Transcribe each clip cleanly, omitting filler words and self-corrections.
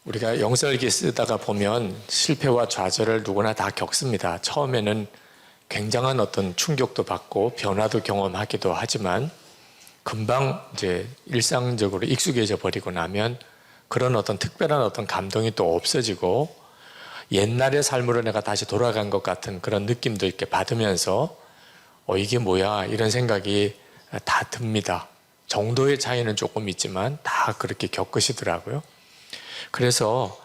우리가 영성일기 쓰다가 보면 실패와 좌절을 누구나 다 겪습니다. 처음에는 굉장한 어떤 충격도 받고 변화도 경험하기도 하지만 금방 이제 일상적으로 익숙해져 버리고 나면 그런 어떤 특별한 어떤 감동이 또 없어지고 옛날의 삶으로 내가 다시 돌아간 것 같은 그런 느낌도 이렇게 받으면서 이게 뭐야 이런 생각이 다 듭니다. 정도의 차이는 조금 있지만 다 그렇게 겪으시더라고요. 그래서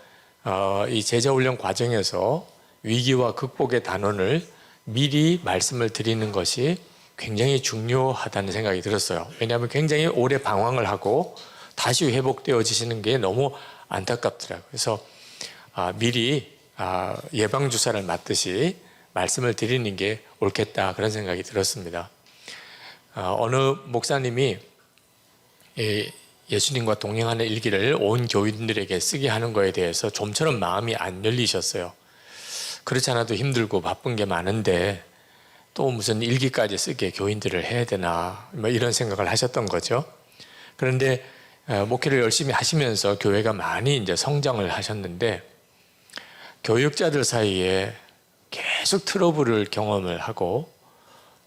이 제자훈련 과정에서 위기와 극복의 단원을 미리 말씀을 드리는 것이 굉장히 중요하다는 생각이 들었어요. 왜냐하면 굉장히 오래 방황을 하고 다시 회복되어지시는 게 너무 안타깝더라고요. 그래서 미리 예방주사를 맞듯이 말씀을 드리는 게 옳겠다 그런 생각이 들었습니다. 어느 목사님이 예수님과 동행하는 일기를 온 교인들에게 쓰게 하는 거에 대해서 좀처럼 마음이 안 열리셨어요. 그렇지 않아도 힘들고 바쁜 게 많은데 또 무슨 일기까지 쓰게 교인들을 해야 되나 뭐 이런 생각을 하셨던 거죠. 그런데 목회를 열심히 하시면서 교회가 많이 이제 성장을 하셨는데 교육자들 사이에 계속 트러블을 경험을 하고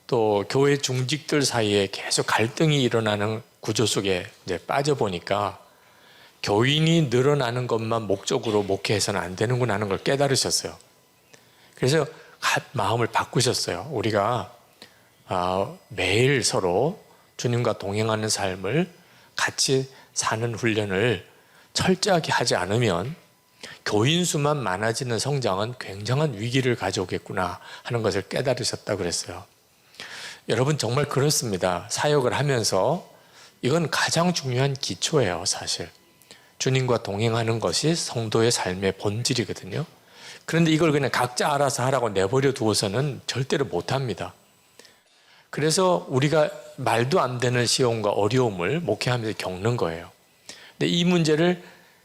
또 교회 중직들 사이에 계속 갈등이 일어나는 구조 속에 이제 빠져보니까 교인이 늘어나는 것만 목적으로 목회해서는 안 되는구나 하는 걸 깨달으셨어요. 그래서 마음을 바꾸셨어요. 우리가 매일 서로 주님과 동행하는 삶을 같이 사는 훈련을 철저하게 하지 않으면 교인 수만 많아지는 성장은 굉장한 위기를 가져오겠구나 하는 것을 깨달으셨다고 그랬어요. 여러분 정말 그렇습니다. 사역을 하면서 이건 가장 중요한 기초예요, 사실. 주님과 동행하는 것이 성도의 삶의 본질이거든요. 그런데 이걸 그냥 각자 알아서 하라고 내버려 두어서는 절대로 못합니다. 그래서 우리가 말도 안 되는 시험과 어려움을 목회하면서 겪는 거예요. 근데 이 문제를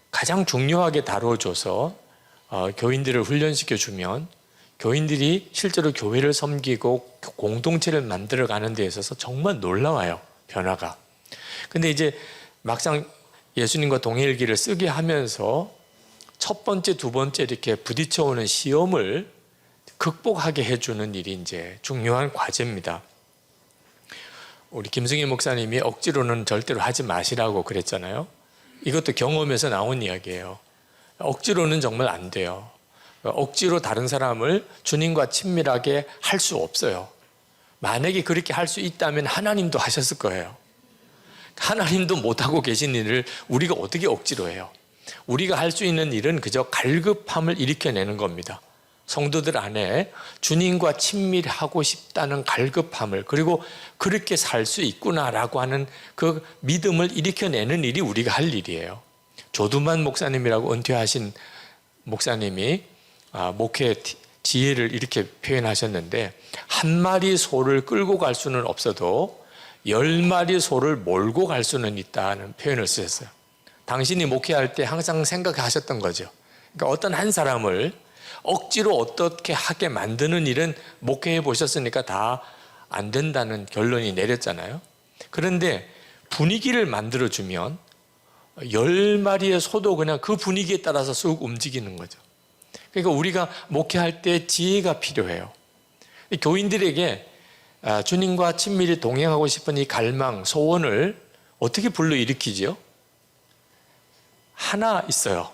가장 중요하게 다뤄줘서 교인들을 훈련시켜주면 교인들이 실제로 교회를 섬기고 공동체를 만들어가는 데 있어서 정말 놀라워요, 변화가. 근데 이제 막상 예수님과 동행일기를 쓰게 하면서 첫 번째, 두 번째 이렇게 부딪혀오는 시험을 극복하게 해주는 일이 이제 중요한 과제입니다. 우리 김승희 목사님이 억지로는 절대로 하지 마시라고 그랬잖아요. 이것도 경험에서 나온 이야기예요. 억지로는 정말 안 돼요. 억지로 다른 사람을 주님과 친밀하게 할 수 없어요. 만약에 그렇게 할 수 있다면 하나님도 하셨을 거예요. 하나님도 못하고 계신 일을 우리가 어떻게 억지로 해요? 우리가 할 수 있는 일은 그저 갈급함을 일으켜내는 겁니다. 성도들 안에 주님과 친밀하고 싶다는 갈급함을, 그리고 그렇게 살 수 있구나라고 하는 그 믿음을 일으켜내는 일이 우리가 할 일이에요. 조두만 목사님이라고 은퇴하신 목사님이 목회 지혜를 이렇게 표현하셨는데, 한 마리 소를 끌고 갈 수는 없어도 10마리 소를 몰고 갈 수는 있다는 표현을 쓰셨어요. 당신이 목회할 때 항상 생각하셨던 거죠. 그러니까 어떤 한 사람을 억지로 어떻게 하게 만드는 일은 목회해 보셨으니까 다 안 된다는 결론이 내렸잖아요. 그런데 분위기를 만들어주면 10마리의 소도 그냥 그 분위기에 따라서 쑥 움직이는 거죠. 그러니까 우리가 목회할 때 지혜가 필요해요. 교인들에게 주님과 친밀히 동행하고 싶은 이 갈망, 소원을 어떻게 불러일으키지요? 하나 있어요.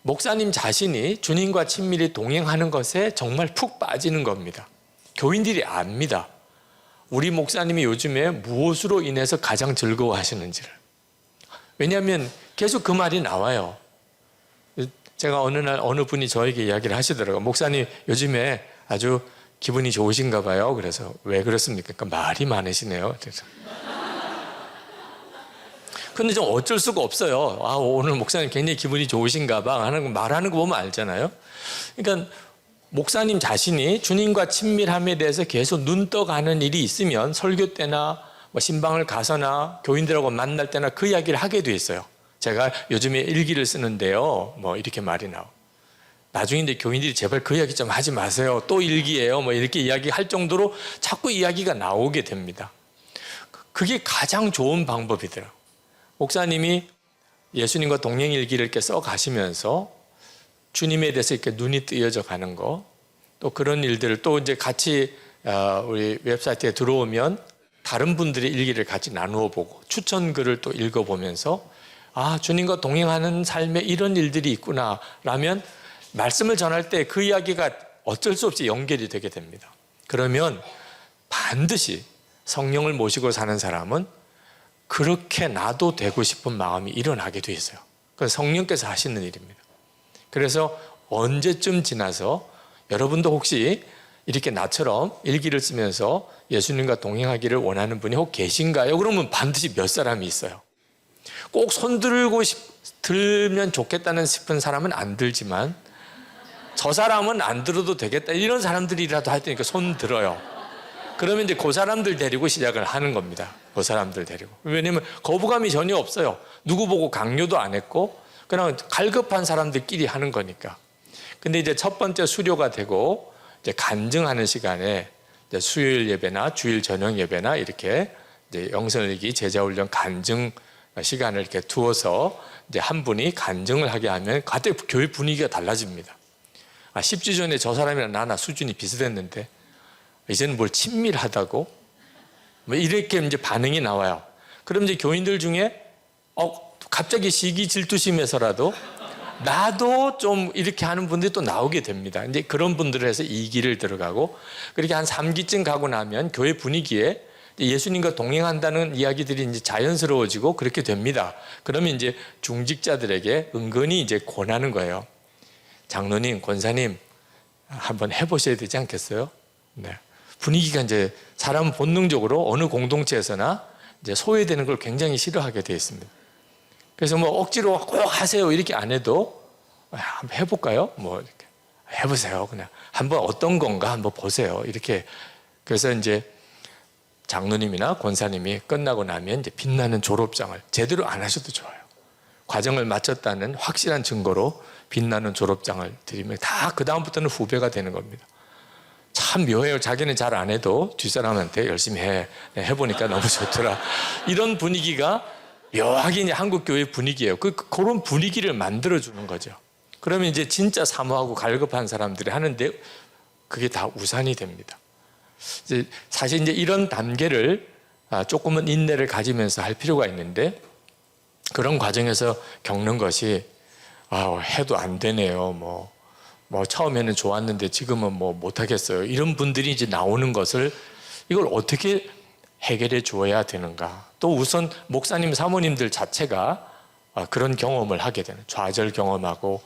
목사님 자신이 주님과 친밀히 동행하는 것에 정말 푹 빠지는 겁니다. 교인들이 압니다. 우리 목사님이 요즘에 무엇으로 인해서 가장 즐거워하시는지를. 왜냐하면 계속 그 말이 나와요. 제가 어느 날 어느 분이 저에게 이야기를 하시더라고요. 목사님 요즘에 아주 기분이 좋으신가 봐요. 그래서 왜 그렇습니까? 그러니까 말이 많으시네요. 그래서 근데 좀 어쩔 수가 없어요. 오늘 목사님 굉장히 기분이 좋으신가 봐 하는 거, 말하는 거 보면 알잖아요. 그러니까 목사님 자신이 주님과 친밀함에 대해서 계속 눈떠가는 일이 있으면 설교 때나 뭐 신방을 가서나 교인들하고 만날 때나 그 이야기를 하게 돼 있어요. 제가 요즘에 일기를 쓰는데요, 뭐 이렇게 말이 나오고, 나중에 이제 교인들이 제발 그 이야기 좀 하지 마세요, 또 일기예요, 뭐 이렇게 이야기할 정도로 자꾸 이야기가 나오게 됩니다. 그게 가장 좋은 방법이더라고요. 목사님이 예수님과 동행일기를 이렇게 써 가시면서 주님에 대해서 이렇게 눈이 뜨여져 가는 거, 또 그런 일들을 또 이제 같이 우리 웹사이트에 들어오면 다른 분들의 일기를 같이 나누어 보고 추천글을 또 읽어보면서 아, 주님과 동행하는 삶에 이런 일들이 있구나 라면 말씀을 전할 때 그 이야기가 어쩔 수 없이 연결이 되게 됩니다. 그러면 반드시 성령을 모시고 사는 사람은 그렇게 나도 되고 싶은 마음이 일어나게 돼 있어요. 그건 성령께서 하시는 일입니다. 그래서 언제쯤 지나서 여러분도 혹시 이렇게 나처럼 일기를 쓰면서 예수님과 동행하기를 원하는 분이 혹 계신가요? 그러면 반드시 몇 사람이 있어요. 꼭 손 들면 좋겠다는 싶은 사람은 안 들지만 저 사람은 안 들어도 되겠다 이런 사람들이라도 할 테니까 손 들어요. 그러면 이제 그 사람들 데리고 시작을 하는 겁니다. 그 사람들 데리고. 왜냐면 거부감이 전혀 없어요. 누구 보고 강요도 안 했고 그냥 갈급한 사람들끼리 하는 거니까. 근데 이제 첫 번째 수료가 되고 이제 간증하는 시간에 이제 수요일 예배나 주일 저녁 예배나 이렇게 이제 영성일기 제자훈련 간증 시간을 이렇게 두어서 이제 한 분이 간증을 하게 하면 갑자기 교회 분위기가 달라집니다. 10주 전에 저 사람이랑 나나 수준이 비슷했는데 이제는 뭘 친밀하다고? 뭐 이렇게 이제 반응이 나와요. 그럼 이제 교인들 중에 갑자기 시기 질투심에서라도 나도 좀 이렇게 하는 분들이 또 나오게 됩니다. 이제 그런 분들을 해서 2기를 들어가고 그렇게 한 3기쯤 가고 나면 교회 분위기에 예수님과 동행한다는 이야기들이 이제 자연스러워지고 그렇게 됩니다. 그러면 이제 중직자들에게 은근히 이제 권하는 거예요. 장로님, 권사님, 한번 해보셔야 되지 않겠어요? 네. 분위기가 이제 사람은 본능적으로 어느 공동체에서나 이제 소외되는 걸 굉장히 싫어하게 되어 있습니다. 그래서 뭐 억지로 꼭 하세요 이렇게 안 해도 한번 해볼까요? 뭐 이렇게 해보세요. 그냥 한번 어떤 건가 한번 보세요. 이렇게 그래서 이제 장로님이나 권사님이 끝나고 나면 이제 빛나는 졸업장을 제대로 안 하셔도 좋아요. 과정을 마쳤다는 확실한 증거로 빛나는 졸업장을 드리면 다 그 다음부터는 후배가 되는 겁니다. 참 묘해요. 자기는 잘 안 해도 뒷사람한테 열심히 해보니까 너무 좋더라. 이런 분위기가 묘하게 이제 한국 교회 분위기예요. 그런 분위기를 만들어주는 거죠. 그러면 이제 진짜 사모하고 갈급한 사람들이 하는데 그게 다 우산이 됩니다. 사실 이제 이런 단계를 조금은 인내를 가지면서 할 필요가 있는데 그런 과정에서 겪는 것이 해도 안 되네요. 뭐 처음에는 좋았는데 지금은 뭐 못하겠어요. 이런 분들이 이제 나오는 것을 이걸 어떻게 해결해 주어야 되는가. 또 우선 목사님, 사모님들 자체가 그런 경험을 하게 되는 좌절 경험하고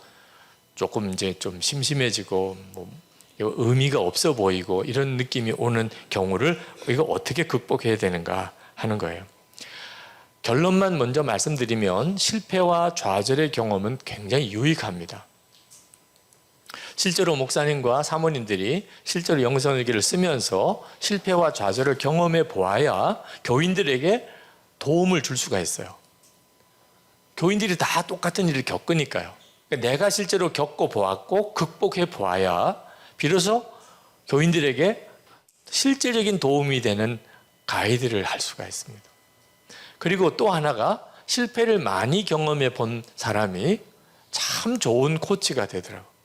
조금 이제 좀 심심해지고 뭐 의미가 없어 보이고 이런 느낌이 오는 경우를 이거 어떻게 극복해야 되는가 하는 거예요. 결론만 먼저 말씀드리면 실패와 좌절의 경험은 굉장히 유익합니다. 실제로 목사님과 사모님들이 실제로 영성일기를 쓰면서 실패와 좌절을 경험해 보아야 교인들에게 도움을 줄 수가 있어요. 교인들이 다 똑같은 일을 겪으니까요. 내가 실제로 겪어 보았고 극복해 보아야 비로소 교인들에게 실질적인 도움이 되는 가이드를 할 수가 있습니다. 그리고 또 하나가 실패를 많이 경험해 본 사람이 참 좋은 코치가 되더라고요.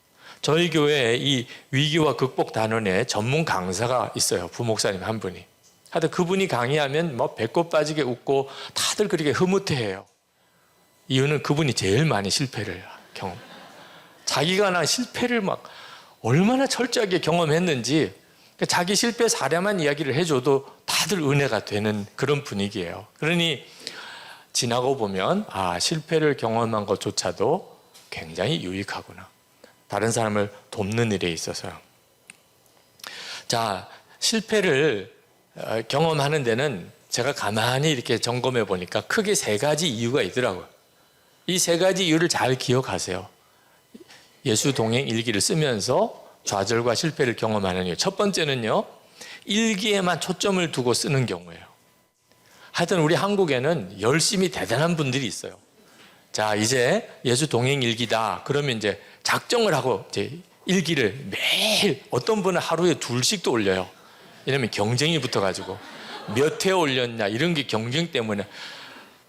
저희 교회에 이 위기와 극복 단원에 전문 강사가 있어요. 부목사님 한 분이. 하여튼 그분이 강의하면 뭐 배꼽 빠지게 웃고 다들 그렇게 흐뭇해해요. 이유는 그분이 제일 많이 실패를 경험. 자기가 나 실패를 막 얼마나 철저하게 경험했는지 자기 실패 사례만 이야기를 해줘도 다들 은혜가 되는 그런 분위기예요. 그러니 지나고 보면 실패를 경험한 것조차도 굉장히 유익하구나. 다른 사람을 돕는 일에 있어서요. 자, 실패를 경험하는 데는 제가 가만히 이렇게 점검해 보니까 크게 3가지 이유가 있더라고요. 이 3가지 이유를 잘 기억하세요. 예수 동행 일기를 쓰면서 좌절과 실패를 경험하는 이유. 첫 번째는요, 일기에만 초점을 두고 쓰는 경우예요. 하여튼 우리 한국에는 열심히 대단한 분들이 있어요. 자, 이제 예수 동행 일기다. 그러면 이제 작정을 하고 이제 일기를 매일 어떤 분은 하루에 2씩도 올려요. 왜냐면 경쟁이 붙어가지고 몇 회 올렸냐 이런 게 경쟁 때문에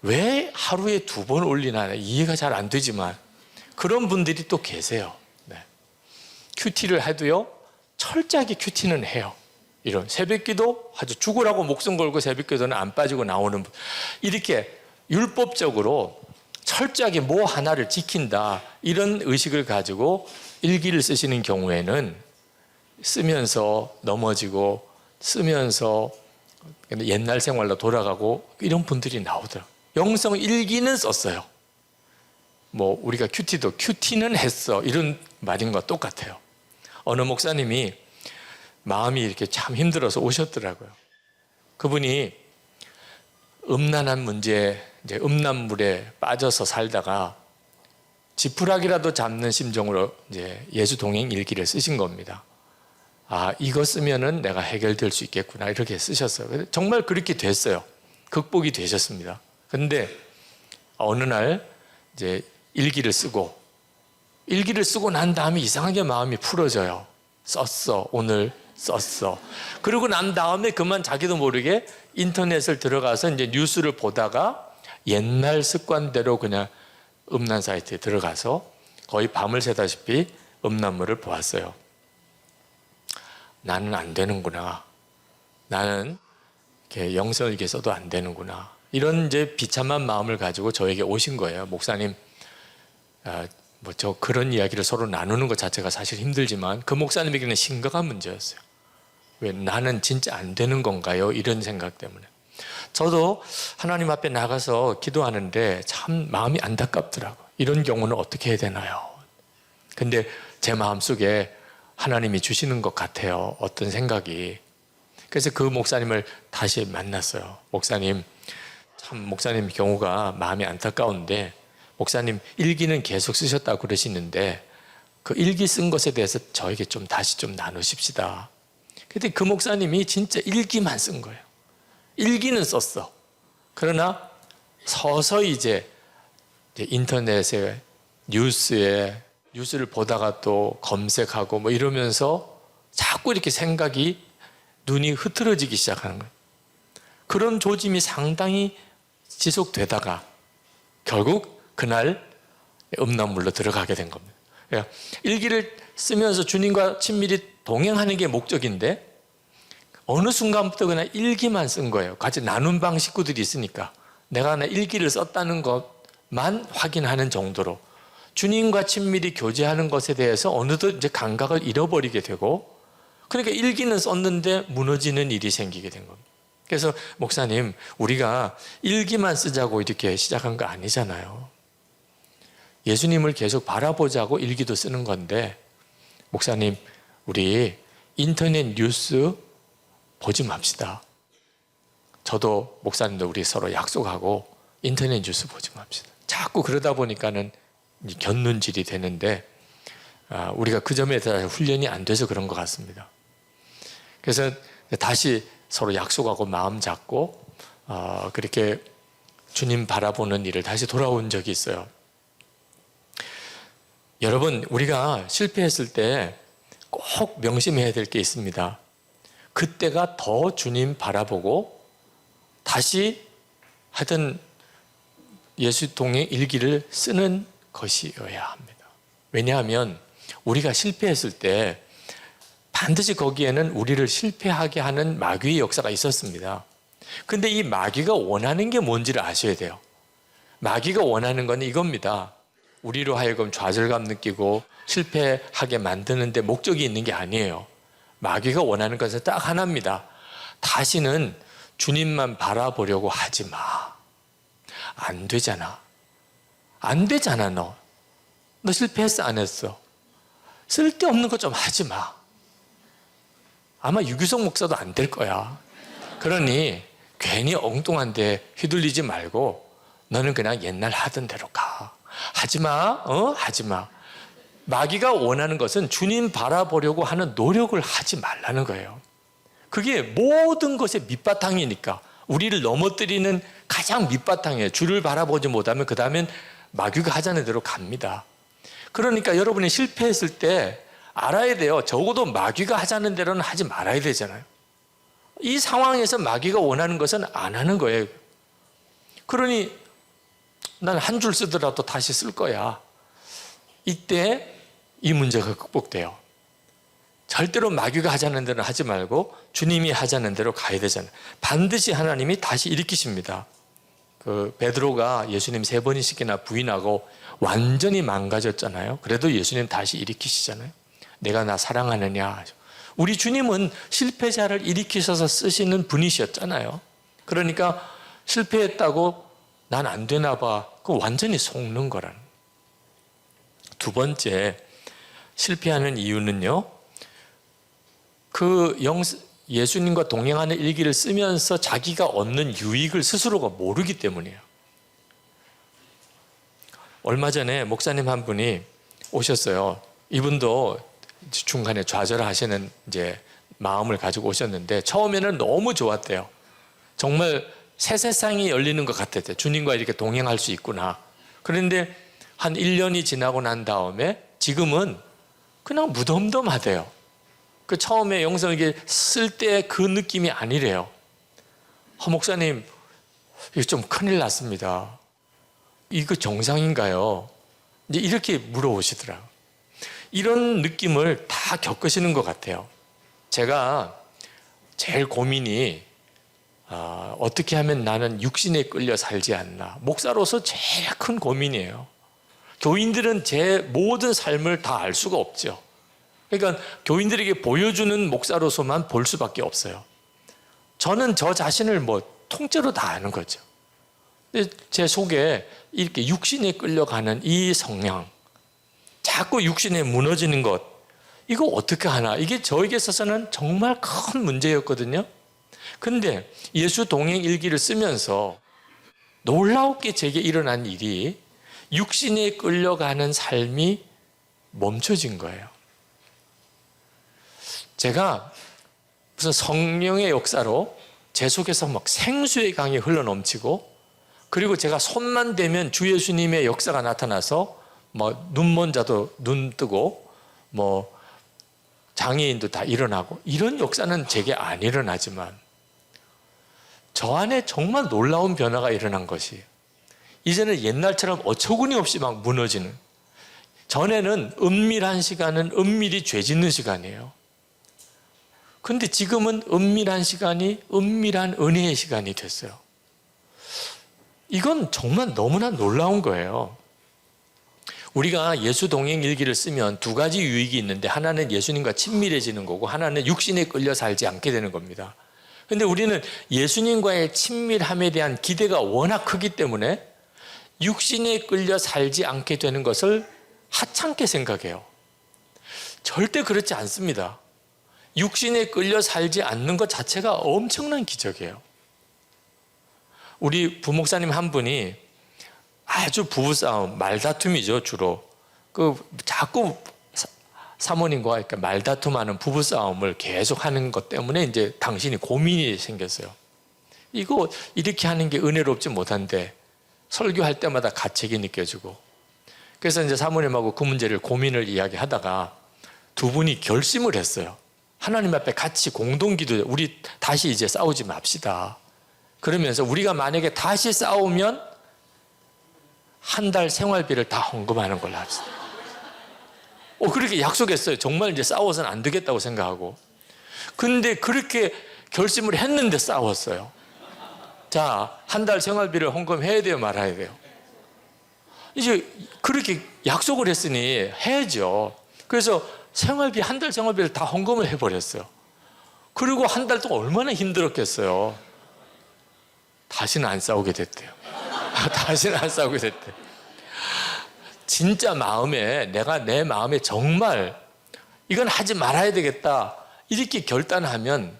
왜 하루에 2번 올리나 이해가 잘 안 되지만 그런 분들이 또 계세요. 네. 큐티를 해도요, 철저하게 큐티는 해요. 이런 새벽기도 아주 죽으라고 목숨 걸고 새벽기도는 안 빠지고 나오는 분. 이렇게 율법적으로 철저하게 뭐 하나를 지킨다 이런 의식을 가지고 일기를 쓰시는 경우에는 쓰면서 넘어지고 쓰면서 옛날 생활로 돌아가고 이런 분들이 나오더라고요. 영성 일기는 썼어요. 뭐 우리가 큐티는 했어 이런 말인 것 똑같아요. 어느 목사님이 마음이 이렇게 참 힘들어서 오셨더라고요. 그분이 음란한 문제, 이제 음란물에 빠져서 살다가 지푸라기라도 잡는 심정으로 이제 예수 동행 일기를 쓰신 겁니다. 아, 이거 쓰면은 내가 해결될 수 있겠구나 이렇게 쓰셨어요. 정말 그렇게 됐어요. 극복이 되셨습니다. 근데 어느 날 이제 일기를 쓰고 난 다음에 이상하게 마음이 풀어져요. 썼어, 오늘 썼어. 그러고 난 다음에 그만 자기도 모르게 인터넷을 들어가서 이제 뉴스를 보다가 옛날 습관대로 그냥 음란 사이트에 들어가서 거의 밤을 새다시피 음란물을 보았어요. 나는 안 되는구나. 나는 이렇게 영성일기 써도 안 되는구나. 이런 이제 비참한 마음을 가지고 저에게 오신 거예요. 목사님, 저 그런 이야기를 서로 나누는 것 자체가 사실 힘들지만 그 목사님에게는 심각한 문제였어요. 왜 나는 진짜 안 되는 건가요? 이런 생각 때문에. 저도 하나님 앞에 나가서 기도하는데 참 마음이 안타깝더라고요. 이런 경우는 어떻게 해야 되나요? 근데 제 마음속에 하나님이 주시는 것 같아요. 어떤 생각이. 그래서 그 목사님을 다시 만났어요. 목사님, 참 목사님 경우가 마음이 안타까운데 목사님 일기는 계속 쓰셨다고 그러시는데 그 일기 쓴 것에 대해서 저에게 좀 다시 좀 나누십시다. 근데 그 목사님이 진짜 일기만 쓴 거예요. 일기는 썼어. 그러나 서서히 이제 인터넷에 뉴스를 보다가 또 검색하고 뭐 이러면서 자꾸 이렇게 생각이 눈이 흐트러지기 시작하는 거예요. 그런 조짐이 상당히 지속되다가 결국 그날 음란물로 들어가게 된 겁니다. 그러니까 일기를 쓰면서 주님과 친밀히 동행하는 게 목적인데 어느 순간부터 그냥 일기만 쓴 거예요. 같이 나눈 방 식구들이 있으니까 내가 하나 일기를 썼다는 것만 확인하는 정도로 주님과 친밀히 교제하는 것에 대해서 어느덧 이제 감각을 잃어버리게 되고 그러니까 일기는 썼는데 무너지는 일이 생기게 된 겁니다. 그래서 목사님, 우리가 일기만 쓰자고 이렇게 시작한 거 아니잖아요. 예수님을 계속 바라보자고 일기도 쓰는 건데 목사님, 우리 인터넷 뉴스 보지 맙시다. 저도 목사님도 우리 서로 약속하고 인터넷 뉴스 보지 맙시다. 자꾸 그러다 보니까는 곁눈질이 되는데 우리가 그 점에 대해서 훈련이 안 돼서 그런 것 같습니다. 그래서 다시 서로 약속하고 마음 잡고 그렇게 주님 바라보는 일을 다시 돌아온 적이 있어요. 여러분, 우리가 실패했을 때 꼭 명심해야 될 게 있습니다. 그때가 더 주님 바라보고 다시 하여튼 예수 동행 일기를 쓰는 것이어야 합니다. 왜냐하면 우리가 실패했을 때 반드시 거기에는 우리를 실패하게 하는 마귀의 역사가 있었습니다. 근데 이 마귀가 원하는 게 뭔지를 아셔야 돼요. 마귀가 원하는 건 이겁니다. 우리로 하여금 좌절감 느끼고 실패하게 만드는데 목적이 있는 게 아니에요. 마귀가 원하는 것은 딱 하나입니다. 다시는 주님만 바라보려고 하지 마. 안 되잖아. 안 되잖아, 너. 너 실패했어, 안 했어? 쓸데없는 거 좀 하지 마. 아마 유규석 목사도 안 될 거야. 그러니 괜히 엉뚱한 데 휘둘리지 말고 너는 그냥 옛날 하던 대로 가. 하지 마. 하지 마. 마귀가 원하는 것은 주님 바라보려고 하는 노력을 하지 말라는 거예요. 그게 모든 것의 밑바탕이니까 우리를 넘어뜨리는 가장 밑바탕이에요. 주를 바라보지 못하면 그 다음엔 마귀가 하자는 대로 갑니다. 그러니까 여러분이 실패했을 때 알아야 돼요. 적어도 마귀가 하자는 대로는 하지 말아야 되잖아요. 이 상황에서 마귀가 원하는 것은 안 하는 거예요. 그러니 난 한 줄 쓰더라도 다시 쓸 거야. 이때 이 문제가 극복돼요. 절대로 마귀가 하자는 대로 하지 말고 주님이 하자는 대로 가야 되잖아요. 반드시 하나님이 다시 일으키십니다. 그 베드로가 예수님 3번이씩이나 부인하고 완전히 망가졌잖아요. 그래도 예수님 다시 일으키시잖아요. 내가 나 사랑하느냐. 우리 주님은 실패자를 일으키셔서 쓰시는 분이셨잖아요. 그러니까 실패했다고 난 안 되나 봐. 그거 완전히 속는 거라는. 두 번째, 실패하는 이유는요, 예수님과 동행하는 일기를 쓰면서 자기가 얻는 유익을 스스로가 모르기 때문이에요. 얼마 전에 목사님 한 분이 오셨어요. 이분도 중간에 좌절하시는 이제 마음을 가지고 오셨는데 처음에는 너무 좋았대요. 정말 새 세상이 열리는 것 같았대요. 주님과 이렇게 동행할 수 있구나. 그런데 한 1년이 지나고 난 다음에 지금은 그냥 무덤덤하대요. 그 처음에 영성에게 쓸 때 그 느낌이 아니래요. 목사님, 이거 좀 큰일 났습니다. 이거 정상인가요? 이제 이렇게 물어보시더라고요. 이런 느낌을 다 겪으시는 것 같아요. 제가 제일 고민이 어떻게 하면 나는 육신에 끌려 살지 않나. 목사로서 제일 큰 고민이에요. 교인들은 제 모든 삶을 다 알 수가 없죠. 그러니까 교인들에게 보여주는 목사로서만 볼 수밖에 없어요. 저는 저 자신을 통째로 다 아는 거죠. 제 속에 이렇게 육신에 끌려가는 이 성향, 자꾸 육신에 무너지는 것, 이거 어떻게 하나? 이게 저에게 있어서는 정말 큰 문제였거든요. 근데 예수 동행 일기를 쓰면서 놀랍게 제게 일어난 일이 육신에 끌려가는 삶이 멈춰진 거예요. 제가 무슨 성령의 역사로 제 속에서 막 생수의 강이 흘러넘치고, 그리고 제가 손만 대면 주 예수님의 역사가 나타나서 눈먼 자도 눈 뜨고 장애인도 다 일어나고, 이런 역사는 제게 안 일어나지만 저 안에 정말 놀라운 변화가 일어난 것이, 이제는 옛날처럼 어처구니 없이 막 무너지는, 전에는 은밀한 시간은 은밀히 죄 짓는 시간이에요. 근데 지금은 은밀한 시간이 은밀한 은혜의 시간이 됐어요. 이건 정말 너무나 놀라운 거예요. 우리가 예수 동행 일기를 쓰면 두 가지 유익이 있는데, 하나는 예수님과 친밀해지는 거고, 하나는 육신에 끌려 살지 않게 되는 겁니다. 근데 우리는 예수님과의 친밀함에 대한 기대가 워낙 크기 때문에 육신에 끌려 살지 않게 되는 것을 하찮게 생각해요. 절대 그렇지 않습니다. 육신에 끌려 살지 않는 것 자체가 엄청난 기적이에요. 우리 부목사님 한 분이 아주 부부싸움, 말다툼이죠, 주로. 자꾸 사모님과 이렇게 말다툼하는 부부싸움을 계속 하는 것 때문에 이제 당신이 고민이 생겼어요. 이거 이렇게 하는 게 은혜롭지 못한데, 설교할 때마다 가책이 느껴지고. 그래서 이제 사모님하고 그 문제를 고민을 이야기하다가 두 분이 결심을 했어요. 하나님 앞에 같이 공동기도, 우리 다시 이제 싸우지 맙시다. 그러면서 우리가 만약에 다시 싸우면 한 달 생활비를 다 헌금하는 걸로 합시다. 그렇게 약속했어요. 정말 이제 싸워서는 안 되겠다고 생각하고. 근데 그렇게 결심을 했는데 싸웠어요. 자, 한 달 생활비를 헌금해야 돼요, 말아야 돼요? 이제 그렇게 약속을 했으니 해야죠. 그래서 한 달 생활비를 다 헌금을 해버렸어요. 그리고 한 달 동안 얼마나 힘들었겠어요. 다시는 안 싸우게 됐대요. 다시는 안 싸우게 됐대요. 진짜 내가 내 마음에 정말 이건 하지 말아야 되겠다, 이렇게 결단하면,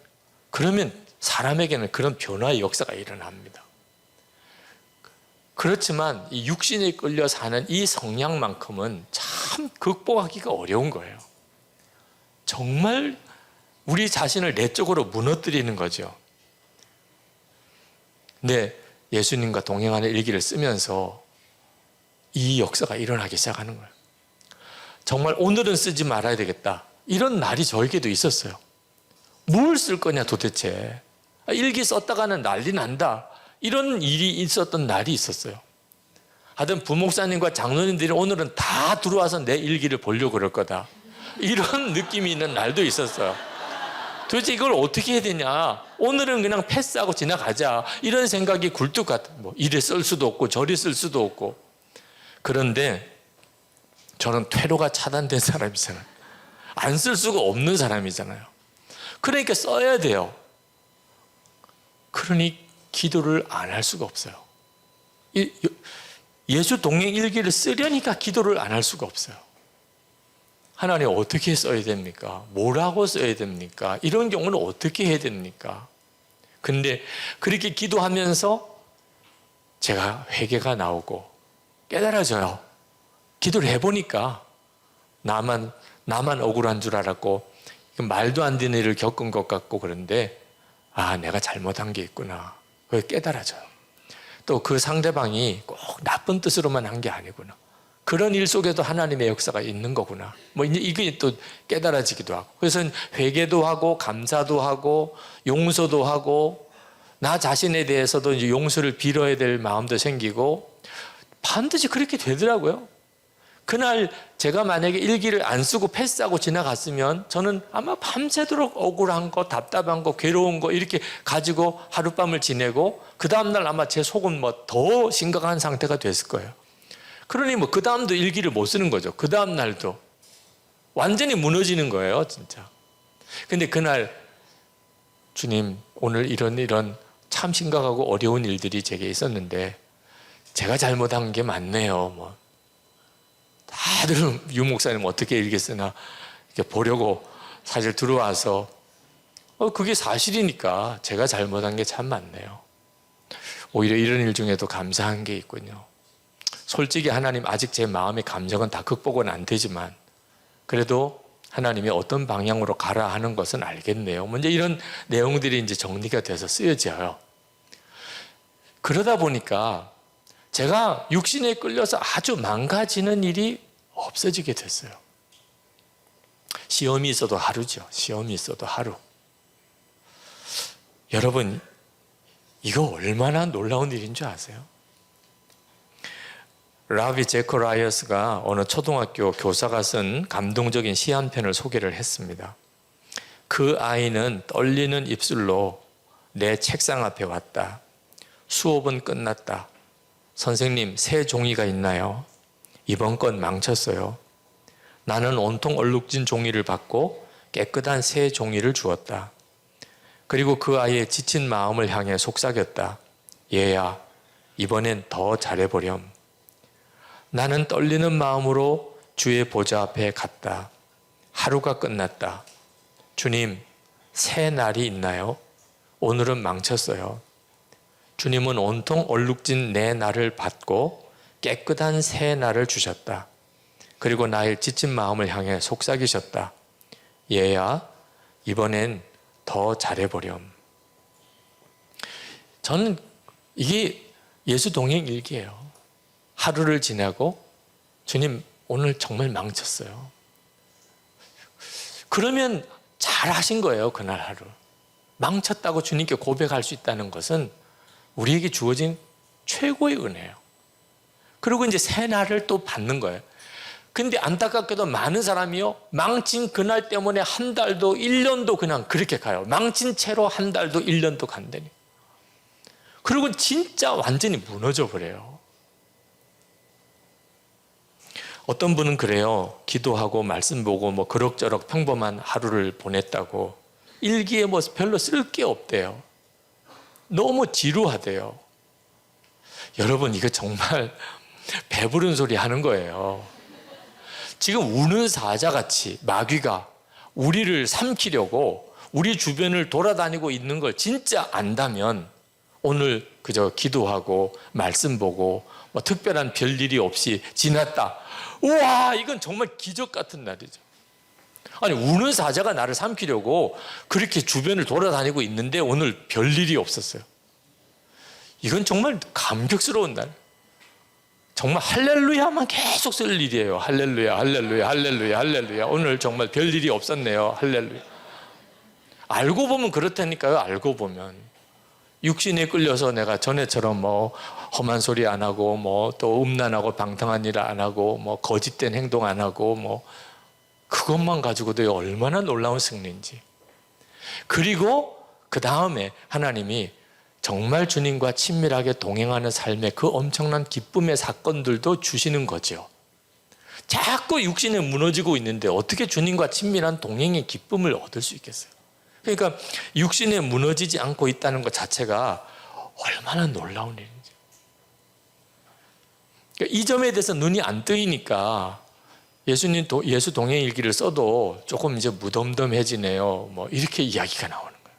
그러면 사람에게는 그런 변화의 역사가 일어납니다. 그렇지만 이 육신에 끌려 사는 이 성향만큼은 참 극복하기가 어려운 거예요. 정말 우리 자신을 내적으로 무너뜨리는 거죠. 근데 예수님과 동행하는 일기를 쓰면서 이 역사가 일어나기 시작하는 거예요. 정말 오늘은 쓰지 말아야 되겠다, 이런 날이 저에게도 있었어요. 뭘 쓸 거냐 도대체. 일기 썼다가는 난리 난다, 이런 일이 있었던 날이 있었어요. 하여튼 부목사님과 장로님들이 오늘은 다 들어와서 내 일기를 보려고 그럴 거다. 이런 느낌이 있는 날도 있었어요. 도대체 이걸 어떻게 해야 되냐. 오늘은 그냥 패스하고 지나가자. 이런 생각이 굴뚝 같아. 뭐 이래 쓸 수도 없고 저리 쓸 수도 없고. 그런데 저는 퇴로가 차단된 사람이잖아요. 안 쓸 수가 없는 사람이잖아요. 그러니까 써야 돼요. 그러니 기도를 안 할 수가 없어요. 예수 동행 일기를 쓰려니까 기도를 안 할 수가 없어요. 하나님 어떻게 써야 됩니까? 뭐라고 써야 됩니까? 이런 경우는 어떻게 해야 됩니까? 근데 그렇게 기도하면서 제가 회개가 나오고 깨달아져요. 기도를 해보니까 나만 억울한 줄 알았고 말도 안 되는 일을 겪은 것 같고 그런데 내가 잘못한 게 있구나. 그게 깨달아져요. 또 그 상대방이 꼭 나쁜 뜻으로만 한 게 아니구나. 그런 일 속에도 하나님의 역사가 있는 거구나. 뭐 이게 또 깨달아지기도 하고. 그래서 회개도 하고 감사도 하고 용서도 하고 나 자신에 대해서도 이제 용서를 빌어야 될 마음도 생기고 반드시 그렇게 되더라고요. 그날 제가 만약에 일기를 안 쓰고 패스하고 지나갔으면 저는 아마 밤새도록 억울한 거, 답답한 거, 괴로운 거 이렇게 가지고 하룻밤을 지내고 그 다음날 아마 제 속은 뭐 더 심각한 상태가 됐을 거예요. 그러니 뭐 그 다음도 일기를 못 쓰는 거죠. 그 다음날도 완전히 무너지는 거예요, 진짜. 근데 그날 주님 오늘 이런 참 심각하고 어려운 일들이 제게 있었는데 제가 잘못한 게 맞네요. 뭐 다들 유 목사님 어떻게 일기 쓰나 이렇게 보려고 사실 들어와서 그게 사실이니까 제가 잘못한 게 참 많네요. 오히려 이런 일 중에도 감사한 게 있군요. 솔직히 하나님 아직 제 마음의 감정은 다 극복은 안 되지만 그래도 하나님이 어떤 방향으로 가라 하는 것은 알겠네요. 먼저 이런 내용들이 이제 정리가 돼서 쓰여져요. 그러다 보니까 제가 육신에 끌려서 아주 망가지는 일이 없어지게 됐어요. 시험이 있어도 하루죠. 시험이 있어도 하루. 여러분, 이거 얼마나 놀라운 일인 줄 아세요? 라비 제커라이어스가 어느 초등학교 교사가 쓴 감동적인 시 한 편을 소개를 했습니다. 그 아이는 떨리는 입술로 내 책상 앞에 왔다. 수업은 끝났다. 선생님, 새 종이가 있나요? 이번 건 망쳤어요. 나는 온통 얼룩진 종이를 받고 깨끗한 새 종이를 주었다. 그리고 그 아이의 지친 마음을 향해 속삭였다. 얘야, 이번엔 더 잘해보렴. 나는 떨리는 마음으로 주의 보좌 앞에 갔다. 하루가 끝났다. 주님, 새 날이 있나요? 오늘은 망쳤어요. 주님은 온통 얼룩진 내 날을 받고 깨끗한 새 날을 주셨다. 그리고 나의 지친 마음을 향해 속삭이셨다. 얘야, 이번엔 더 잘해보렴. 저는 이게 예수 동행 일기예요. 하루를 지나고 주님 오늘 정말 망쳤어요. 그러면 잘하신 거예요. 그날 하루. 망쳤다고 주님께 고백할 수 있다는 것은 우리에게 주어진 최고의 은혜예요. 그리고 이제 새 날을 또 받는 거예요. 근데 안타깝게도 많은 사람이요, 망친 그날 때문에 한 달도 1년도 그냥 그렇게 가요. 망친 채로 한 달도 1년도 간다니. 그리고 진짜 완전히 무너져 버려요. 어떤 분은 그래요. 기도하고 말씀 보고 뭐 그럭저럭 평범한 하루를 보냈다고 일기에 뭐 별로 쓸 게 없대요. 너무 지루하대요. 여러분, 이거 정말 배부른 소리 하는 거예요. 지금 우는 사자같이 마귀가 우리를 삼키려고 우리 주변을 돌아다니고 있는 걸 진짜 안다면 오늘 그저 기도하고 말씀 보고 뭐 특별한 별일이 없이 지났다. 우와, 이건 정말 기적 같은 날이죠. 아니, 우는 사자가 나를 삼키려고 그렇게 주변을 돌아다니고 있는데 오늘 별일이 없었어요. 이건 정말 감격스러운 날. 정말 할렐루야만 계속 쓸 일이에요. 할렐루야, 할렐루야, 할렐루야, 할렐루야. 오늘 정말 별일이 없었네요. 할렐루야. 알고 보면 그렇다니까요. 알고 보면. 육신에 끌려서 내가 전에처럼 뭐 험한 소리 안 하고 뭐 또 음란하고 방탕한 일 안 하고 뭐 거짓된 행동 안 하고 뭐 그것만 가지고도 얼마나 놀라운 승리인지. 그리고 그 다음에 하나님이 정말 주님과 친밀하게 동행하는 삶의 그 엄청난 기쁨의 사건들도 주시는 거죠. 자꾸 육신에 무너지고 있는데 어떻게 주님과 친밀한 동행의 기쁨을 얻을 수 있겠어요? 그러니까 육신에 무너지지 않고 있다는 것 자체가 얼마나 놀라운 일인지. 그러니까 이 점에 대해서 눈이 안 뜨이니까 예수 동행 일기를 써도 조금 이제 무덤덤해지네요. 뭐 이렇게 이야기가 나오는 거예요.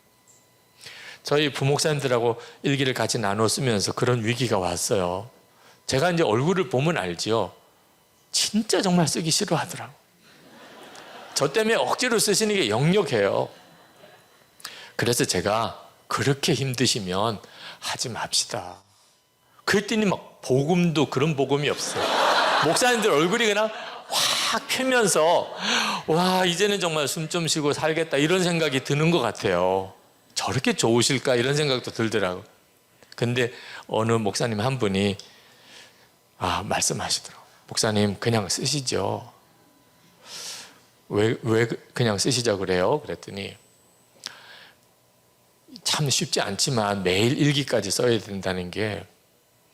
저희 부목사님들하고 일기를 같이 나눠 쓰면서 그런 위기가 왔어요. 제가 이제 얼굴을 보면 알지요. 진짜 정말 쓰기 싫어하더라고. 저 때문에 억지로 쓰시는 게 역력해요. 그래서 제가 그렇게 힘드시면 하지 맙시다. 그랬더니 막 복음도 그런 복음이 없어요. 목사님들 얼굴이 그냥 확 펴면서 와 이제는 정말 숨 좀 쉬고 살겠다 이런 생각이 드는 것 같아요. 저렇게 좋으실까 이런 생각도 들더라고요. 근데 어느 목사님 한 분이 말씀하시더라고요. 목사님 그냥 쓰시죠. 왜 그냥 쓰시자 그래요? 그랬더니 참 쉽지 않지만 매일 일기까지 써야 된다는 게,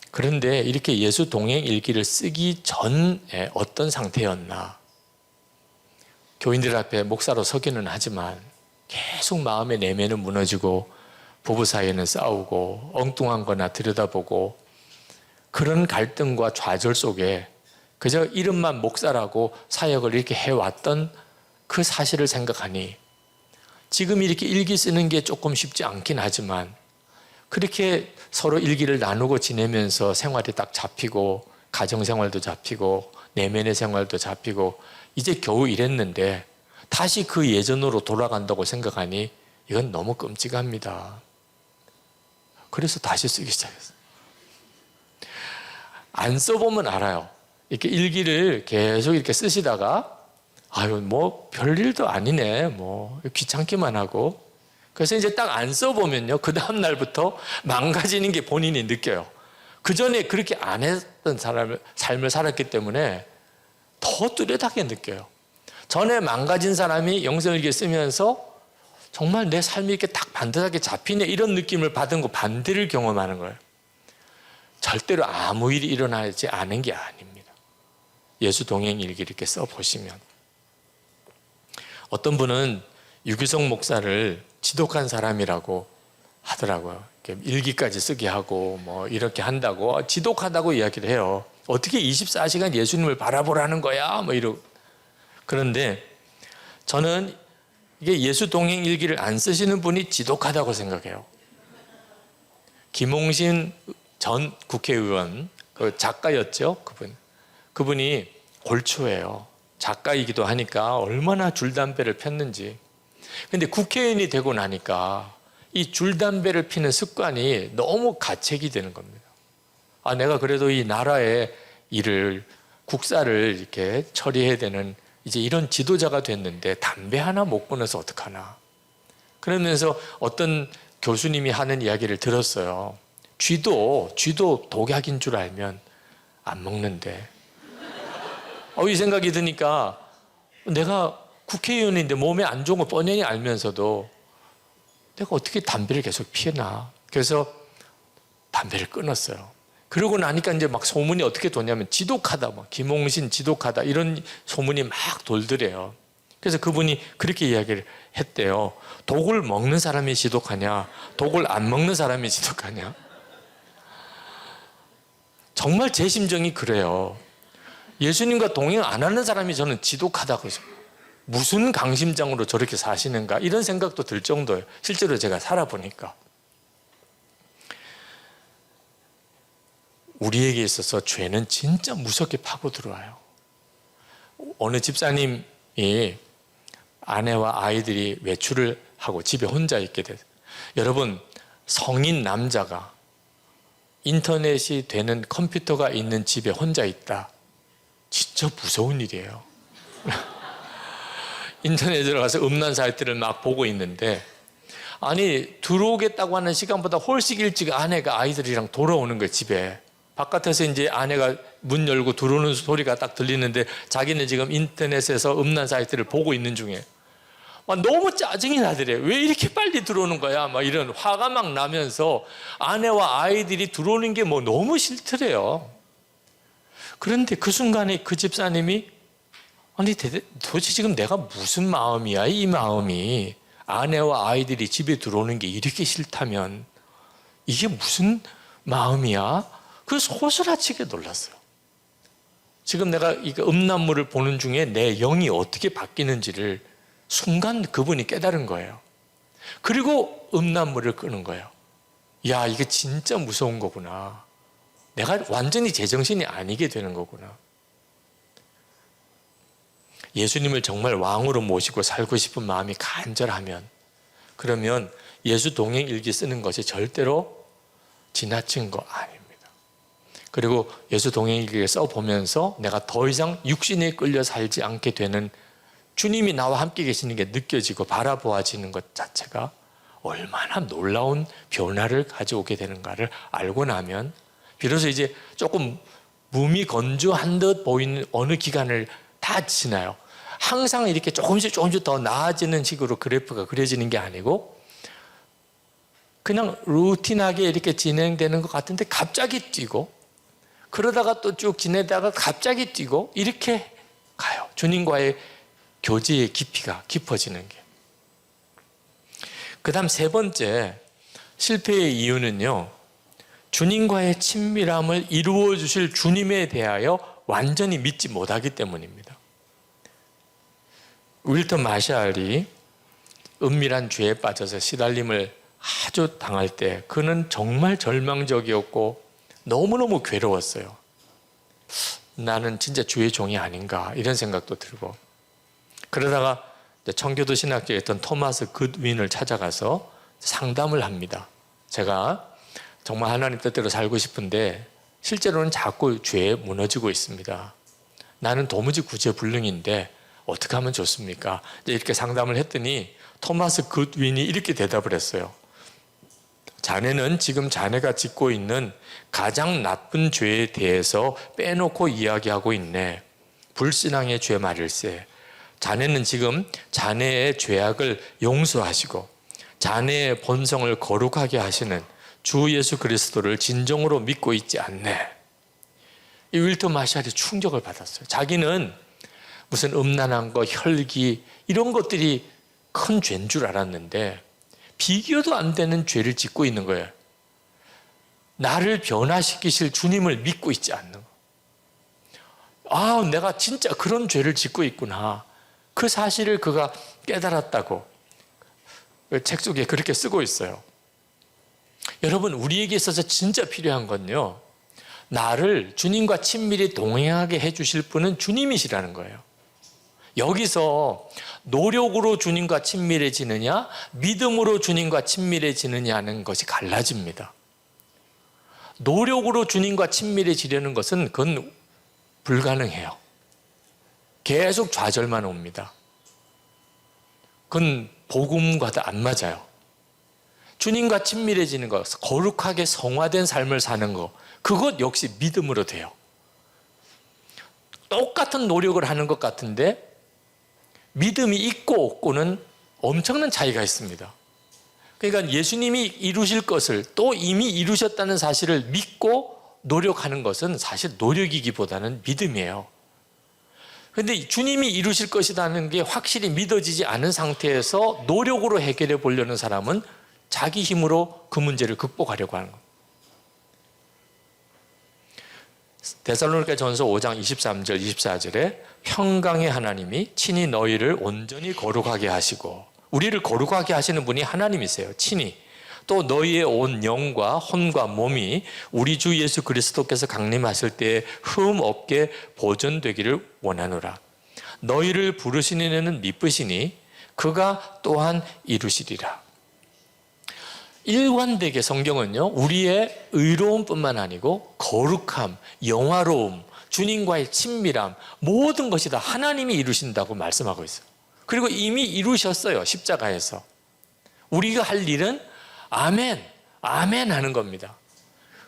그런데 이렇게 예수 동행 일기를 쓰기 전에 어떤 상태였나. 교인들 앞에 목사로 서기는 하지만 계속 마음의 내면은 무너지고 부부 사이에는 싸우고 엉뚱한 거나 들여다보고 그런 갈등과 좌절 속에 그저 이름만 목사라고 사역을 이렇게 해왔던 그 사실을 생각하니 지금 이렇게 일기 쓰는 게 조금 쉽지 않긴 하지만 그렇게 서로 일기를 나누고 지내면서 생활이 딱 잡히고 가정생활도 잡히고 내면의 생활도 잡히고 이제 겨우 이랬는데 다시 그 예전으로 돌아간다고 생각하니 이건 너무 끔찍합니다. 그래서 다시 쓰기 시작했어요. 안 써보면 알아요. 이렇게 일기를 계속 이렇게 쓰시다가 뭐 별일도 아니네, 뭐 귀찮기만 하고, 그래서 이제 딱 안 써보면요 그 다음 날부터 망가지는 게 본인이 느껴요. 그 전에 그렇게 안 했던 삶을 살았기 때문에 더 뚜렷하게 느껴요. 전에 망가진 사람이 영성일기 쓰면서 정말 내 삶이 이렇게 딱 반듯하게 잡히네 이런 느낌을 받은 거 반대를 경험하는 거예요. 절대로 아무 일이 일어나지 않은 게 아닙니다. 예수 동행 일기 이렇게 써보시면. 어떤 분은 유기성 목사를 지독한 사람이라고 하더라고요. 일기까지 쓰게 하고 뭐 이렇게 한다고 지독하다고 이야기를 해요. 어떻게 24시간 예수님을 바라보라는 거야? 뭐 이러고. 그런데 저는 이게 예수 동행 일기를 안 쓰시는 분이 지독하다고 생각해요. 김홍신 전 국회의원, 그 작가였죠, 그분이 골초예요. 작가이기도 하니까 얼마나 줄담배를 폈는지. 근데 국회의원이 되고 나니까 이 줄담배를 피는 습관이 너무 가책이 되는 겁니다. 내가 그래도 이 나라의 일을, 국사를 이렇게 처리해야 되는 이제 이런 지도자가 됐는데 담배 하나 못 끊어서 어떡하나. 그러면서 어떤 교수님이 하는 이야기를 들었어요. 쥐도 독약인 줄 알면 안 먹는데. 이 생각이 드니까 내가 국회의원인데 몸에 안 좋은 거 뻔히 알면서도 내가 어떻게 담배를 계속 피우나. 그래서 담배를 끊었어요. 그러고 나니까 이제 막 소문이 어떻게 도냐면 지독하다, 막 김홍신 지독하다 이런 소문이 막 돌더래요. 그래서 그분이 그렇게 이야기를 했대요. 독을 먹는 사람이 지독하냐, 독을 안 먹는 사람이 지독하냐. 정말 제 심정이 그래요. 예수님과 동행 안 하는 사람이 저는 지독하다고 해서 무슨 강심장으로 저렇게 사시는가 이런 생각도 들 정도예요. 실제로 제가 살아보니까. 우리에게 있어서 죄는 진짜 무섭게 파고 들어와요. 어느 집사님이 아내와 아이들이 외출을 하고 집에 혼자 있게 돼서, 여러분 성인 남자가 인터넷이 되는 컴퓨터가 있는 집에 혼자 있다. 진짜 무서운 일이에요. 인터넷에 들어가서 음란 사이트를 막 보고 있는데 아니 들어오겠다고 하는 시간보다 훨씬 일찍 아내가 아이들이랑 돌아오는 거예요. 집에. 바깥에서 이제 아내가 문 열고 들어오는 소리가 딱 들리는데 자기는 지금 인터넷에서 음란 사이트를 보고 있는 중에 너무 짜증이 나더래. 왜 이렇게 빨리 들어오는 거야? 막 이런 화가 막 나면서 아내와 아이들이 들어오는 게 뭐 너무 싫더래요. 그런데 그 순간에 그 집사님이 아니 도대체 지금 내가 무슨 마음이야? 이 마음이 아내와 아이들이 집에 들어오는 게 이렇게 싫다면 이게 무슨 마음이야? 그래서 소스라치게 놀랐어요. 지금 내가 이 음란물을 보는 중에 내 영이 어떻게 바뀌는지를 순간 그분이 깨달은 거예요. 그리고 음란물을 끄는 거예요. 야, 이게 진짜 무서운 거구나. 내가 완전히 제정신이 아니게 되는 거구나. 예수님을 정말 왕으로 모시고 살고 싶은 마음이 간절하면, 그러면 예수 동행 일기 쓰는 것이 절대로 지나친 거 아닙니다. 그리고 예수 동행 일기를 써보면서 내가 더 이상 육신에 끌려 살지 않게 되는, 주님이 나와 함께 계시는 게 느껴지고 바라보아지는 것 자체가 얼마나 놀라운 변화를 가져오게 되는가를 알고 나면 비로소 이제 조금 몸이 건조한 듯 보이는 어느 기간을 다 지나요. 항상 이렇게 조금씩 더 나아지는 식으로 그래프가 그려지는 게 아니고 그냥 루틴하게 이렇게 진행되는 것 같은데 갑자기 뛰고, 그러다가 또 쭉 지내다가 갑자기 뛰고, 이렇게 가요. 주님과의 교제의 깊이가 깊어지는 게. 그 다음 세 번째 실패의 이유는요, 주님과의 친밀함을 이루어 주실 주님에 대하여 완전히 믿지 못하기 때문입니다. 윌턴 마샬이 은밀한 죄에 빠져서 시달림을 아주 당할 때 그는 정말 절망적이었고 너무너무 괴로웠어요. 나는 진짜 주의 종이 아닌가 이런 생각도 들고, 그러다가 청교도 신학교에 있던 토마스 굿윈을 찾아가서 상담을 합니다. 제가 정말 하나님 뜻대로 살고 싶은데 실제로는 자꾸 죄에 무너지고 있습니다. 나는 도무지 구제불능인데 어떻게 하면 좋습니까? 이렇게 상담을 했더니 토마스 굿윈이 이렇게 대답을 했어요. 자네는 지금 자네가 짓고 있는 가장 나쁜 죄에 대해서 빼놓고 이야기하고 있네. 불신앙의 죄 말일세. 자네는 지금 자네의 죄악을 용서하시고 자네의 본성을 거룩하게 하시는 주 예수 그리스도를 진정으로 믿고 있지 않네. 이 윌턴 마샬이 충격을 받았어요. 자기는 무슨 음란한 거, 혈기 이런 것들이 큰 죄인 줄 알았는데 비교도 안 되는 죄를 짓고 있는 거예요. 나를 변화시키실 주님을 믿고 있지 않는 거. 아, 내가 진짜 그런 죄를 짓고 있구나. 그 사실을 그가 깨달았다고 책 속에 그렇게 쓰고 있어요. 여러분, 우리에게 있어서 진짜 필요한 건요, 나를 주님과 친밀히 동행하게 해주실 분은 주님이시라는 거예요. 여기서 노력으로 주님과 친밀해지느냐, 믿음으로 주님과 친밀해지느냐는 것이 갈라집니다. 노력으로 주님과 친밀해지려는 것은 그건 불가능해요. 계속 좌절만 옵니다. 그건 복음과도 안 맞아요. 주님과 친밀해지는 것, 거룩하게 성화된 삶을 사는 것, 그것 역시 믿음으로 돼요. 똑같은 노력을 하는 것 같은데 믿음이 있고 없고는 엄청난 차이가 있습니다. 그러니까 예수님이 이루실 것을 또 이미 이루셨다는 사실을 믿고 노력하는 것은 사실 노력이기보다는 믿음이에요. 그런데 주님이 이루실 것이라는 게 확실히 믿어지지 않은 상태에서 노력으로 해결해 보려는 사람은 자기 힘으로 그 문제를 극복하려고 하는 거예요. 데살로니가 전서 5장 23절 24절에 평강의 하나님이 친히 너희를 온전히 거룩하게 하시고, 우리를 거룩하게 하시는 분이 하나님이세요. 친히. 또 너희의 온 영과 혼과 몸이 우리 주 예수 그리스도께서 강림하실 때에 흠 없게 보존되기를 원하노라. 너희를 부르시는 이는 미쁘시니 그가 또한 이루시리라. 일관되게 성경은요, 우리의 의로움뿐만 아니고 거룩함, 영화로움, 주님과의 친밀함, 모든 것이 다 하나님이 이루신다고 말씀하고 있어요. 그리고 이미 이루셨어요. 십자가에서. 우리가 할 일은 아멘, 아멘 하는 겁니다.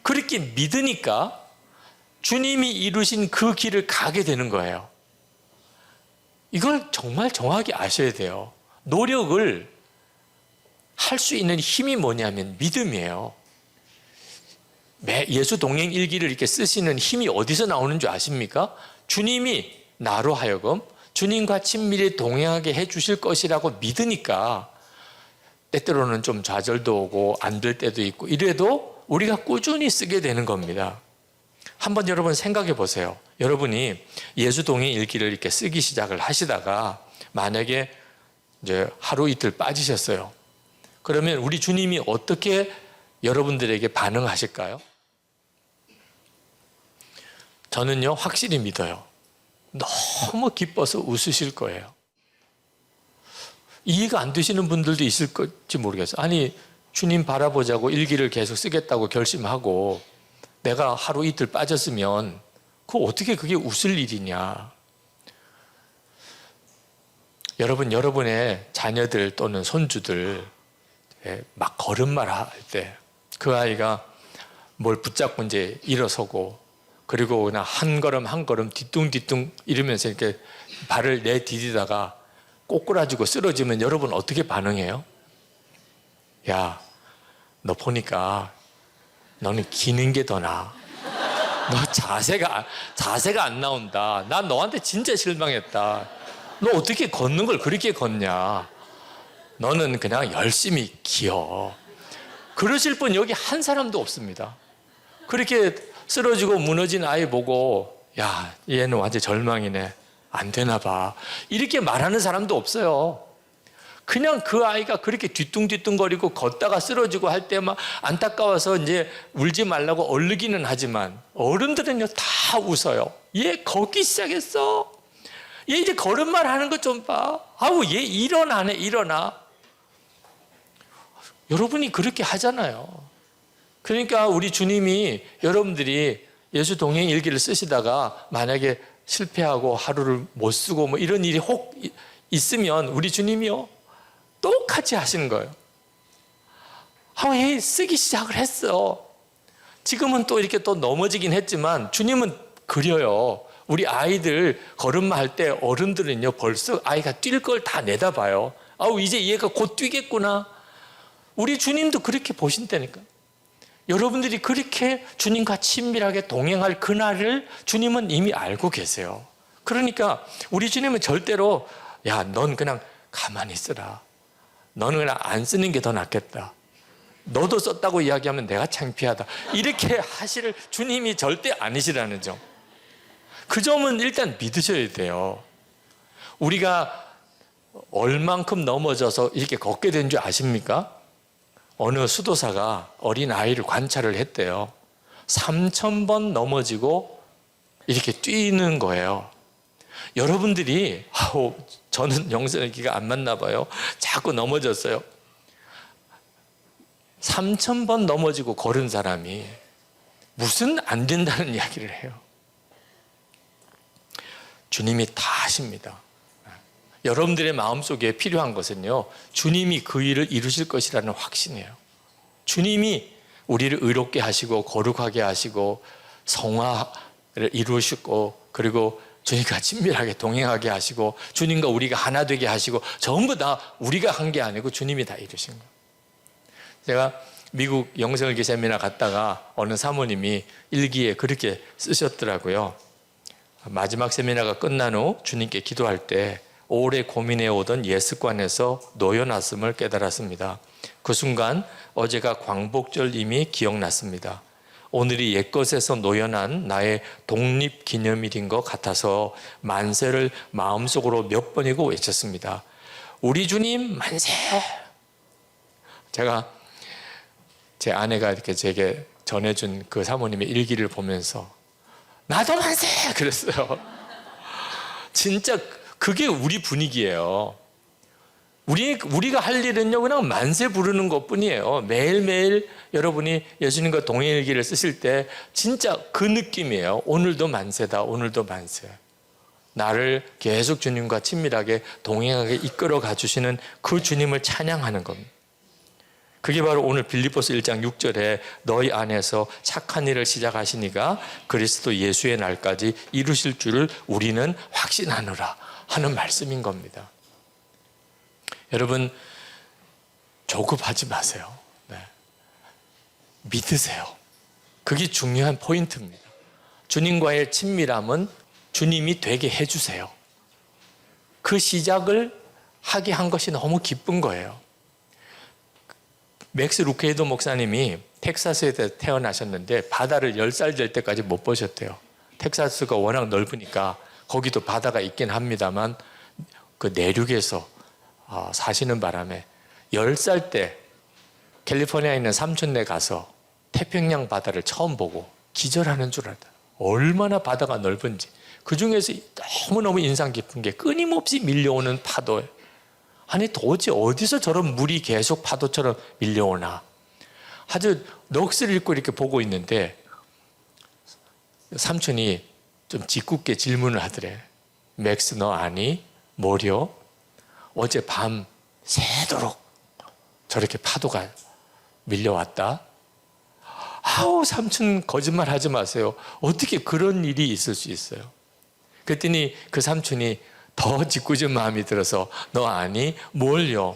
그렇게 믿으니까 주님이 이루신 그 길을 가게 되는 거예요. 이걸 정말 정확히 아셔야 돼요. 노력을 할 수 있는 힘이 뭐냐면 믿음이에요. 예수 동행 일기를 이렇게 쓰시는 힘이 어디서 나오는 줄 아십니까? 주님이 나로 하여금 주님과 친밀히 동행하게 해 주실 것이라고 믿으니까 때때로는 좀 좌절도 오고 안 될 때도 있고 이래도 우리가 꾸준히 쓰게 되는 겁니다. 한번 여러분 생각해 보세요. 여러분이 예수 동행 일기를 이렇게 쓰기 시작을 하시다가 만약에 이제 하루 이틀 빠지셨어요. 그러면 우리 주님이 어떻게 여러분들에게 반응하실까요? 저는요, 확실히 믿어요. 너무 기뻐서 웃으실 거예요. 이해가 안 되시는 분들도 있을지 모르겠어요. 아니, 주님 바라보자고 일기를 계속 쓰겠다고 결심하고 내가 하루 이틀 빠졌으면 어떻게 그게 웃을 일이냐. 여러분, 여러분의 자녀들 또는 손주들 막 걸음마 할 때 그 아이가 뭘 붙잡고 이제 일어서고 그리고 그냥 한 걸음 한 걸음 뒤뚱뒤뚱 이러면서 이렇게 발을 내디디다가 꼬꾸라지고 쓰러지면 여러분 어떻게 반응해요? 야, 너 보니까 너는 기는 게 더 나아. 너 자세가 안 나온다. 난 너한테 진짜 실망했다. 너 어떻게 걷는 걸 그렇게 걷냐. 너는 그냥 열심히 기어. 그러실 분 여기 한 사람도 없습니다. 그렇게 쓰러지고 무너진 아이 보고 야, 얘는 완전 절망이네. 안 되나 봐. 이렇게 말하는 사람도 없어요. 그냥 그 아이가 그렇게 뒤뚱뒤뚱거리고 걷다가 쓰러지고 할 때만 안타까워서 이제 울지 말라고 얼르기는 하지만 어른들은요 다 웃어요. 얘 걷기 시작했어. 얘 이제 걸음만 하는 것 좀 봐. 아우, 얘 일어나네, 일어나. 여러분이 그렇게 하잖아요. 그러니까 우리 주님이 여러분들이 예수 동행 일기를 쓰시다가 만약에 실패하고 하루를 못 쓰고 뭐 이런 일이 혹 있으면 우리 주님이요 똑같이 하시는 거예요. 왜 쓰기 시작을 했어. 지금은 또 이렇게 또 넘어지긴 했지만 주님은 그려요. 우리 아이들 걸음마 할 때 어른들은요 벌써 아이가 뛸 걸 다 내다봐요. 아우, 이제 얘가 곧 뛰겠구나. 우리 주님도 그렇게 보신다니까. 여러분들이 그렇게 주님과 친밀하게 동행할 그날을 주님은 이미 알고 계세요. 그러니까 우리 주님은 절대로 야, 넌 그냥 가만히 있어라. 너는 그냥 안 쓰는 게 더 낫겠다. 너도 썼다고 이야기하면 내가 창피하다. 이렇게 하실 주님이 절대 아니시라는 점. 그 점은 일단 믿으셔야 돼요. 우리가 얼만큼 넘어져서 이렇게 걷게 된 줄 아십니까? 어느 수도사가 어린 아이를 관찰을 했대요. 3,000번 넘어지고 이렇게 뛰는 거예요. 여러분들이 저는 영성기가 안 맞나 봐요. 자꾸 넘어졌어요. 3,000번 넘어지고 걸은 사람이 무슨 안 된다는 이야기를 해요. 주님이 다 하십니다. 여러분들의 마음속에 필요한 것은요, 주님이 그 일을 이루실 것이라는 확신이에요. 주님이 우리를 의롭게 하시고 거룩하게 하시고 성화를 이루시고 그리고 주님과 친밀하게 동행하게 하시고 주님과 우리가 하나 되게 하시고 전부 다 우리가 한 게 아니고 주님이 다 이루신 거예요. 제가 미국 영성일기 세미나 갔다가 어느 사모님이 일기에 그렇게 쓰셨더라고요. 마지막 세미나가 끝난 후 주님께 기도할 때 오래 고민해 오던 예습관에서 놓여놨음을 깨달았습니다. 그 순간 어제가 광복절임이 기억났습니다. 오늘이 옛것에서 놓여난 나의 독립기념일인 것 같아서 만세를 마음속으로 몇 번이고 외쳤습니다. 우리 주님 만세! 제가 제 아내가 이렇게 제게 전해준 그 사모님의 일기를 보면서 나도 만세! 그랬어요. 진짜 그게 우리 분위기예요. 우리가 할 일은요, 그냥 만세 부르는 것 뿐이에요. 매일매일 여러분이 예수님과 동행일기를 쓰실 때 진짜 그 느낌이에요. 오늘도 만세다, 오늘도 만세. 나를 계속 주님과 친밀하게 동행하게 이끌어 가주시는 그 주님을 찬양하는 겁니다. 그게 바로 오늘 빌립보서 1장 6절에 너희 안에서 착한 일을 시작하시니가 그리스도 예수의 날까지 이루실 줄을 우리는 확신하노라 하는 말씀인 겁니다. 여러분, 조급하지 마세요. 네. 믿으세요. 그게 중요한 포인트입니다. 주님과의 친밀함은 주님이 되게 해주세요. 그 시작을 하게 한 것이 너무 기쁜 거예요. 맥스 루케이도 목사님이 텍사스에 태어나셨는데 바다를 10살 될 때까지 못 보셨대요. 텍사스가 워낙 넓으니까 거기도 바다가 있긴 합니다만 그 내륙에서 사시는 바람에 10살 때 캘리포니아에 있는 삼촌네 가서 태평양 바다를 처음 보고 기절하는 줄 알았다. 얼마나 바다가 넓은지. 그 중에서 너무너무 인상 깊은 게 끊임없이 밀려오는 파도예요. 아니 도대체 어디서 저런 물이 계속 파도처럼 밀려오나. 아주 넋을 잃고 이렇게 보고 있는데 삼촌이 좀 짓궂게 질문을 하더래. 맥스 너 아니? 뭐려? 어제 밤 새도록 저렇게 파도가 밀려왔다. 아우 삼촌 거짓말 하지 마세요. 어떻게 그런 일이 있을 수 있어요? 그랬더니 그 삼촌이 더 짓궂은 마음이 들어서 너 아니? 뭘요?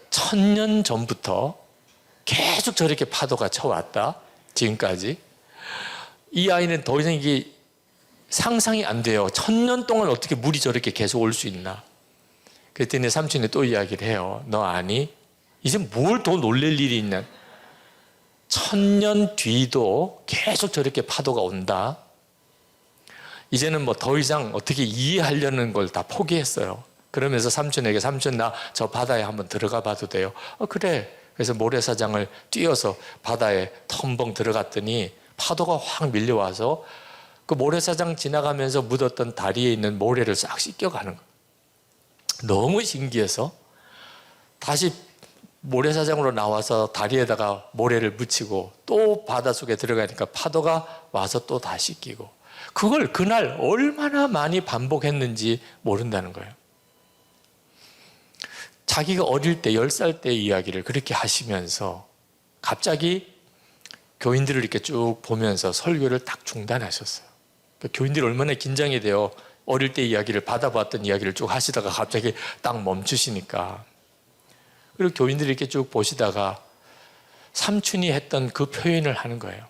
1000년 전부터 계속 저렇게 파도가 쳐왔다. 지금까지. 이 아이는 더 이상 이게 상상이 안 돼요. 1000년 동안 어떻게 물이 저렇게 계속 올 수 있나. 그랬더니 삼촌이 또 이야기를 해요. 너 아니? 이제 뭘 더 놀랄 일이 있냐. 1000년 뒤도 계속 저렇게 파도가 온다. 이제는 뭐 더 이상 어떻게 이해하려는 걸 다 포기했어요. 그러면서 삼촌에게 삼촌 나 저 바다에 한번 들어가 봐도 돼요? 그래. 그래서 모래사장을 뛰어서 바다에 텀벙 들어갔더니 파도가 확 밀려와서 그 모래사장 지나가면서 묻었던 다리에 있는 모래를 싹 씻겨가는 거예요. 너무 신기해서 다시 모래사장으로 나와서 다리에다가 모래를 묻히고 또 바닷속에 들어가니까 파도가 와서 또 다 씻기고 그걸 그날 얼마나 많이 반복했는지 모른다는 거예요. 자기가 어릴 때 10살 때 이야기를 그렇게 하시면서 갑자기 교인들을 이렇게 쭉 보면서 설교를 딱 중단하셨어요. 그러니까 교인들이 얼마나 긴장이 돼요. 어릴 때 이야기를 받아봤던 이야기를 쭉 하시다가 갑자기 딱 멈추시니까. 그리고 교인들이 이렇게 쭉 보시다가 삼촌이 했던 그 표현을 하는 거예요.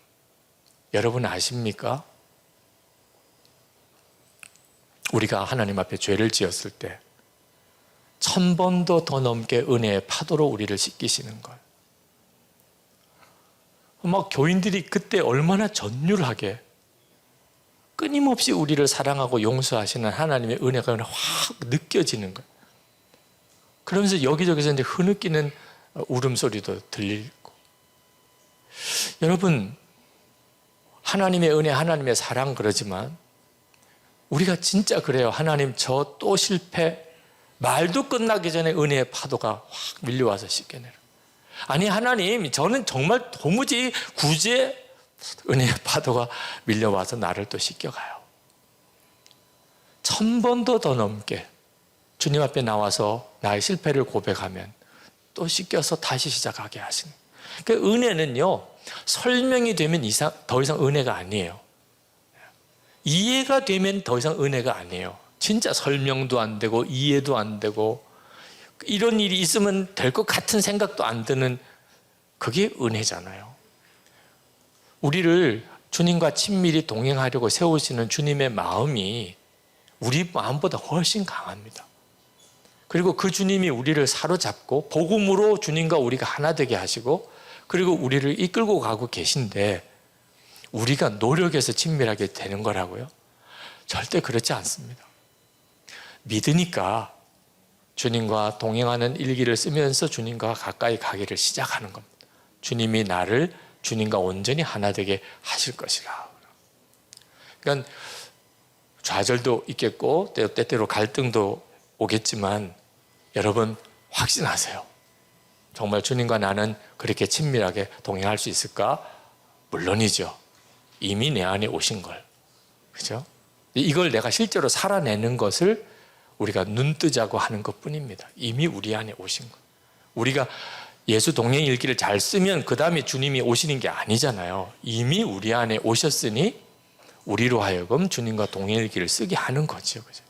여러분 아십니까? 우리가 하나님 앞에 죄를 지었을 때 1000번도 더 넘게 은혜의 파도로 우리를 씻기시는 걸. 막 교인들이 그때 얼마나 전율하게 끊임없이 우리를 사랑하고 용서하시는 하나님의 은혜가 확 느껴지는 거예요. 그러면서 여기저기서 이제 흐느끼는 울음소리도 들리고. 여러분, 하나님의 은혜, 하나님의 사랑 그러지만 우리가 진짜 그래요. 하나님 저 또 실패, 말도 끝나기 전에 은혜의 파도가 확 밀려와서 씻겨내라. 아니 하나님 저는 정말 도무지 구제 은혜의 파도가 밀려와서 나를 또 씻겨가요. 1000번도 더 넘게 주님 앞에 나와서 나의 실패를 고백하면 또 씻겨서 다시 시작하게 하시는. 그러니까 은혜는요 설명이 되면 더 이상 은혜가 아니에요. 이해가 되면 더 이상 은혜가 아니에요. 진짜 설명도 안 되고 이해도 안 되고 이런 일이 있으면 될 것 같은 생각도 안 드는 그게 은혜잖아요. 우리를 주님과 친밀히 동행하려고 세우시는 주님의 마음이 우리 마음보다 훨씬 강합니다. 그리고 그 주님이 우리를 사로잡고 복음으로 주님과 우리가 하나 되게 하시고 그리고 우리를 이끌고 가고 계신데 우리가 노력해서 친밀하게 되는 거라고요? 절대 그렇지 않습니다. 믿으니까 주님과 동행하는 일기를 쓰면서 주님과 가까이 가기를 시작하는 겁니다. 주님이 나를 주님과 온전히 하나 되게 하실 것이라. 그러니까 좌절도 있겠고 때때로 갈등도 오겠지만 여러분 확신하세요. 정말 주님과 나는 그렇게 친밀하게 동행할 수 있을까? 물론이죠. 이미 내 안에 오신 걸. 그죠? 이걸 내가 실제로 살아내는 것을 우리가 눈 뜨자고 하는 것 뿐입니다. 이미 우리 안에 오신 것. 우리가 예수 동행일기를 잘 쓰면 그 다음에 주님이 오시는 게 아니잖아요. 이미 우리 안에 오셨으니 우리로 하여금 주님과 동행일기를 쓰게 하는 거죠. 그죠?